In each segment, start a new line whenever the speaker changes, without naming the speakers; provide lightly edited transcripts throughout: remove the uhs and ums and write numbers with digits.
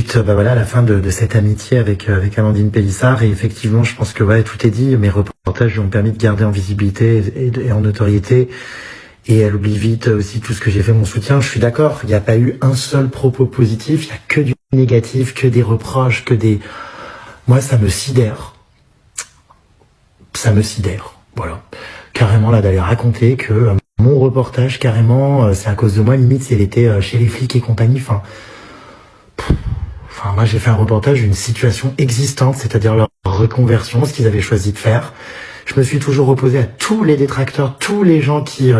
suite, bah voilà, à la fin de cette amitié avec Amandine Pélissard, et effectivement, je pense que ouais, tout est dit. Mes reportages lui ont permis de garder en visibilité et en notoriété. Et elle oublie vite aussi tout ce que j'ai fait, mon soutien. Je suis d'accord, il n'y a pas eu un seul propos positif, il n'y a que du négatif, que des reproches, que des... Moi, ça me sidère. Ça me sidère, voilà. Carrément, là, d'aller raconter que mon reportage, carrément, c'est à cause de moi, limite, si elle était chez les flics et compagnie, Enfin, moi, j'ai fait un reportage d'une situation existante, c'est-à-dire leur reconversion, ce qu'ils avaient choisi de faire. Je me suis toujours opposé à tous les détracteurs, tous les gens qui...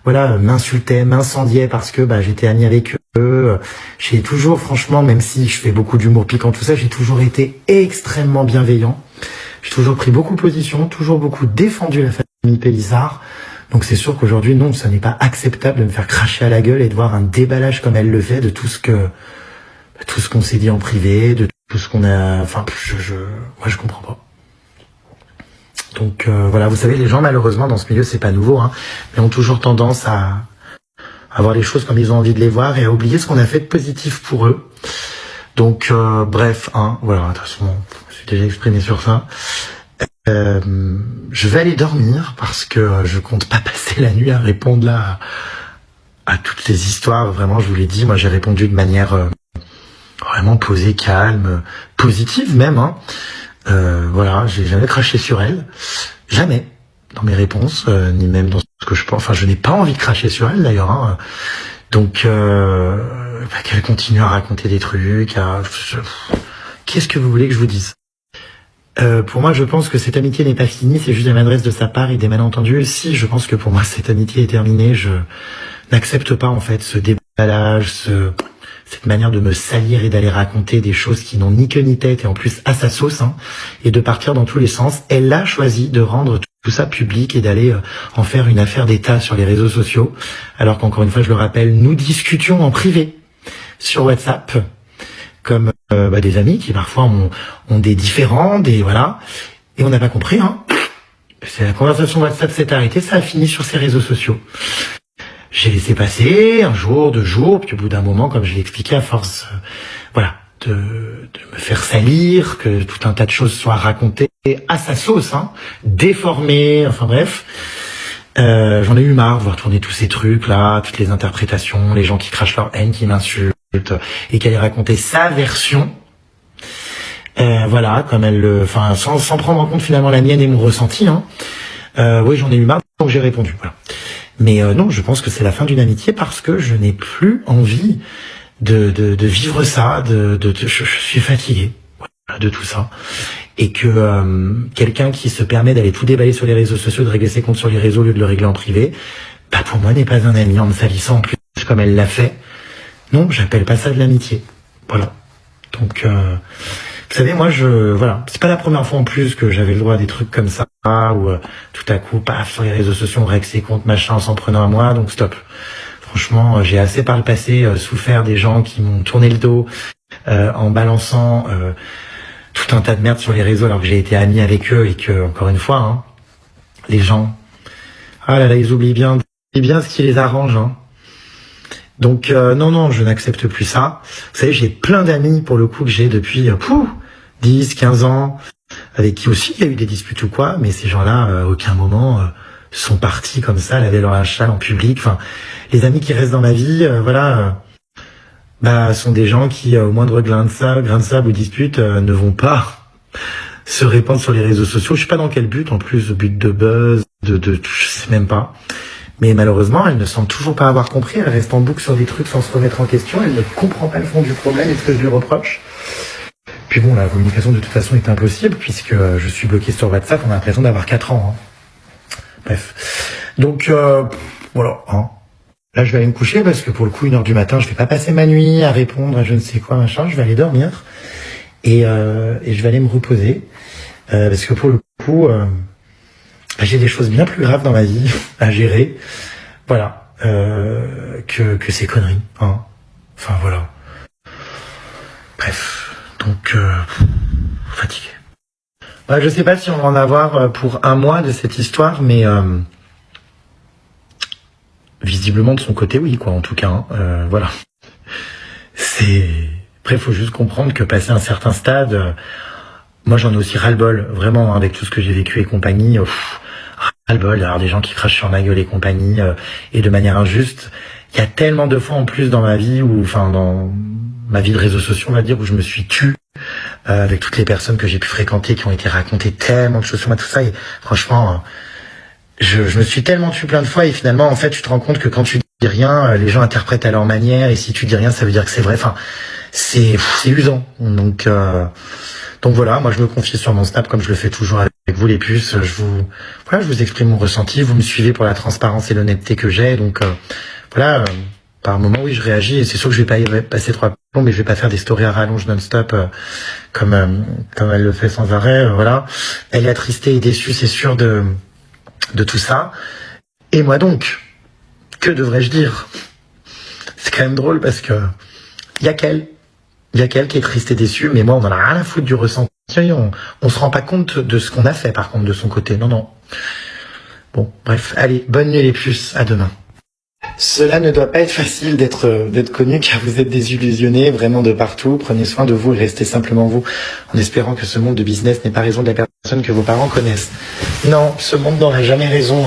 m'insultaient, m'incendiaient parce que j'étais ami avec eux. J'ai toujours, franchement, même si je fais beaucoup d'humour piquant, tout ça, j'ai toujours été extrêmement bienveillant. J'ai toujours pris beaucoup position, toujours beaucoup défendu la famille Pélissard. Donc c'est sûr qu'aujourd'hui, non, ce n'est pas acceptable de me faire cracher à la gueule et de voir un déballage comme elle le fait de tout ce qu'on s'est dit en privé, de tout ce qu'on a... Enfin, moi, je comprends pas. Donc voilà, vous savez, les gens, malheureusement, dans ce milieu, c'est pas nouveau, mais ont toujours tendance à voir les choses comme ils ont envie de les voir et à oublier ce qu'on a fait de positif pour eux. Donc, bref, voilà, de toute façon, je suis déjà exprimé sur ça. Je vais aller dormir parce que je compte pas passer la nuit à répondre là à toutes ces histoires. Vraiment, je vous l'ai dit, moi, j'ai répondu de manière vraiment posée, calme, positive même, Voilà, j'ai jamais craché sur elle, jamais dans mes réponses, ni même dans ce que je pense. Enfin, je n'ai pas envie de cracher sur elle d'ailleurs. Donc, qu'elle continue à raconter des trucs. Qu'est-ce que vous voulez que je vous dise? Pour moi, je pense que cette amitié n'est pas finie. C'est juste des maladresses de sa part et des malentendus. Si, je pense que pour moi, cette amitié est terminée. Je n'accepte pas en fait ce déballage, cette manière de me salir et d'aller raconter des choses qui n'ont ni queue ni tête et en plus à sa sauce, et de partir dans tous les sens. Elle a choisi de rendre tout ça public et d'aller en faire une affaire d'État sur les réseaux sociaux, alors qu'encore une fois, je le rappelle, nous discutions en privé sur WhatsApp, comme des amis qui parfois ont des différends, voilà, et on n'a pas compris. C'est la conversation WhatsApp s'est arrêtée, ça a fini sur ces réseaux sociaux. J'ai laissé passer un jour, 2 jours, puis au bout d'un moment, comme je l'ai expliqué, à force, de me faire salir, que tout un tas de choses soient racontées à sa sauce, déformées, enfin bref. J'en ai eu marre de voir tourner tous ces trucs-là, toutes les interprétations, les gens qui crachent leur haine, qui m'insultent, et qu'elle ait raconté sa version. Comme elle le... Enfin, sans prendre en compte finalement la mienne et mon ressenti. Oui, j'en ai eu marre, donc j'ai répondu, voilà. Mais non, je pense que c'est la fin d'une amitié parce que je n'ai plus envie de vivre ça, je suis fatigué de tout ça. Et que quelqu'un qui se permet d'aller tout déballer sur les réseaux sociaux, de régler ses comptes sur les réseaux au lieu de le régler en privé, pour moi n'est pas un ami en me salissant en plus comme elle l'a fait. Non, j'appelle pas ça de l'amitié. Voilà. Donc, vous savez, moi, c'est pas la première fois en plus que j'avais le droit à des trucs comme ça, où tout à coup, paf, sur les réseaux sociaux, on règle ses comptes, machin, en s'en prenant à moi, donc stop. Franchement, j'ai assez par le passé souffert des gens qui m'ont tourné le dos en balançant tout un tas de merde sur les réseaux alors que j'ai été ami avec eux et que, encore une fois, les gens, ils oublient bien ce qui les arrange, Donc, non, je n'accepte plus ça. Vous savez, j'ai plein d'amis, pour le coup, que j'ai depuis 10, 15 ans, avec qui aussi il y a eu des disputes ou quoi, mais ces gens-là, à aucun moment, sont partis comme ça, laver leur linge en public. Enfin, les amis qui restent dans ma vie, sont des gens qui, au moindre grain de sable ou dispute, ne vont pas se répandre sur les réseaux sociaux. Je sais pas dans quel but, en plus, but de buzz, je sais même pas. Mais malheureusement, elle ne semble toujours pas avoir compris. Elle reste en boucle sur des trucs sans se remettre en question. Elle ne comprend pas le fond du problème et ce que je lui reproche. Puis bon, la communication de toute façon est impossible puisque je suis bloqué sur WhatsApp. On a l'impression d'avoir 4 ans. Bref. Donc, voilà. Là, je vais aller me coucher parce que pour le coup, 1h du matin, je vais pas passer ma nuit à répondre à je ne sais quoi, machin. Je vais aller dormir et je vais aller me reposer parce que pour le coup... j'ai des choses bien plus graves dans ma vie à gérer, que ces conneries, Enfin, voilà. Bref, donc, fatigué. Je sais pas si on va en avoir pour 1 mois de cette histoire, mais visiblement de son côté, oui, quoi, en tout cas, voilà. C'est Après, il faut juste comprendre que passer un certain stade, moi j'en ai aussi ras-le-bol, vraiment, avec tout ce que j'ai vécu et compagnie. Ras-le-bol, alors des gens qui crachent sur ma gueule et compagnie, et de manière injuste. Il y a tellement de fois en plus dans ma vie, dans ma vie de réseaux sociaux, on va dire, où je me suis tu avec toutes les personnes que j'ai pu fréquenter, qui ont été racontées tellement de choses sur moi, tout ça. Et franchement, je me suis tellement tu plein de fois, et finalement, en fait, tu te rends compte que quand tu dis rien, les gens interprètent à leur manière, et si tu dis rien, ça veut dire que c'est vrai. Enfin, c'est usant. Donc voilà, moi je me confie sur mon Snap comme je le fais toujours avec vous les puces. Je vous exprime mon ressenti. Vous me suivez pour la transparence et l'honnêteté que j'ai. Donc par moment, oui, je réagis, et c'est sûr que je vais pas y passer 3 plombs, mais je vais pas faire des stories à rallonge non-stop comme elle le fait sans arrêt. Voilà, elle est attristée et déçue, c'est sûr de tout ça. Et moi donc, que devrais-je dire? C'est quand même drôle parce que il y a qu'elle qui est triste et déçue, mais moi on en a rien à foutre du ressenti. On se rend pas compte de ce qu'on a fait par contre de son côté. Non. Bon, bref, allez, bonne nuit les puces, à demain. Cela ne doit pas être facile d'être connu, car vous êtes désillusionnés vraiment de partout. Prenez soin de vous et restez simplement vous, en espérant que ce monde de business n'ait pas raison de la personne que vos parents connaissent. Non, ce monde n'aura jamais raison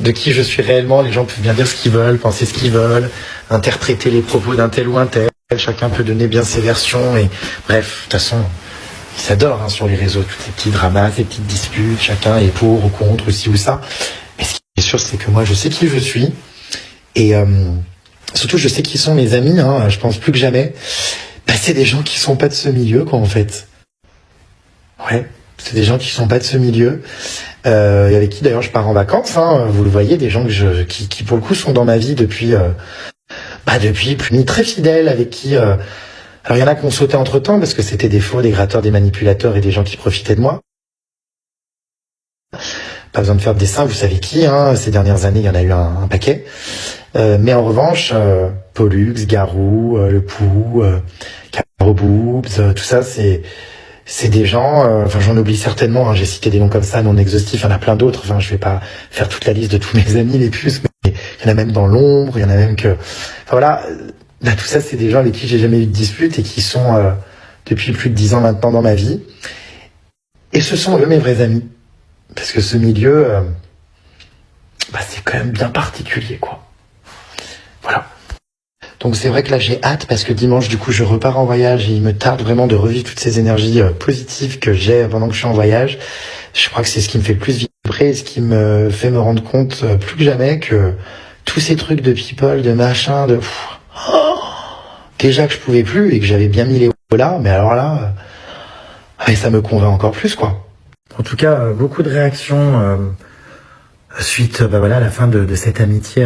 de qui je suis réellement. Les gens peuvent bien dire ce qu'ils veulent, penser ce qu'ils veulent, interpréter les propos d'un tel ou un tel. Chacun peut donner bien ses versions, et bref, de toute façon, ils s'adorent sur les réseaux, tous ces petits dramas, ces petites disputes, chacun est pour ou contre, ci ou ça. Mais ce qui est sûr, c'est que moi, je sais qui je suis. Et surtout, je sais qui sont mes amis, je pense plus que jamais. C'est des gens qui sont pas de ce milieu, quoi, en fait. Ouais, c'est des gens qui sont pas de ce milieu. Et avec qui, d'ailleurs, je pars en vacances. Vous le voyez, des gens qui pour le coup, sont dans ma vie depuis plus très fidèles, avec qui... alors, il y en a qui ont sauté entre-temps, parce que c'était des faux, des gratteurs, des manipulateurs et des gens qui profitaient de moi. Pas besoin de faire de dessin, vous savez qui, ces dernières années, il y en a eu un paquet. Mais en revanche, Pollux, Garou, Le Pou, Caro Boobs, tout ça, c'est des gens, j'en oublie certainement, j'ai cité des noms comme ça, non exhaustifs, il y en a plein d'autres, je vais pas faire toute la liste de tous mes amis les puces, mais il y en a même dans l'ombre, il y en a même que... tout ça, c'est des gens avec qui j'ai jamais eu de dispute et qui sont depuis plus de 10 ans maintenant dans ma vie. Et ce sont eux mes vrais amis. Parce que ce milieu, c'est quand même bien particulier, quoi. Voilà. Donc c'est vrai que là j'ai hâte parce que dimanche du coup je repars en voyage et il me tarde vraiment de revivre toutes ces énergies positives que j'ai pendant que je suis en voyage. Je crois que c'est ce qui me fait le plus vibrer et ce qui me fait me rendre compte plus que jamais que tous ces trucs de people, de machin, déjà que je pouvais plus et que j'avais bien mis les là, mais alors là, ça me convainc encore plus, quoi. En tout cas, beaucoup de réactions suite à la fin de cette amitié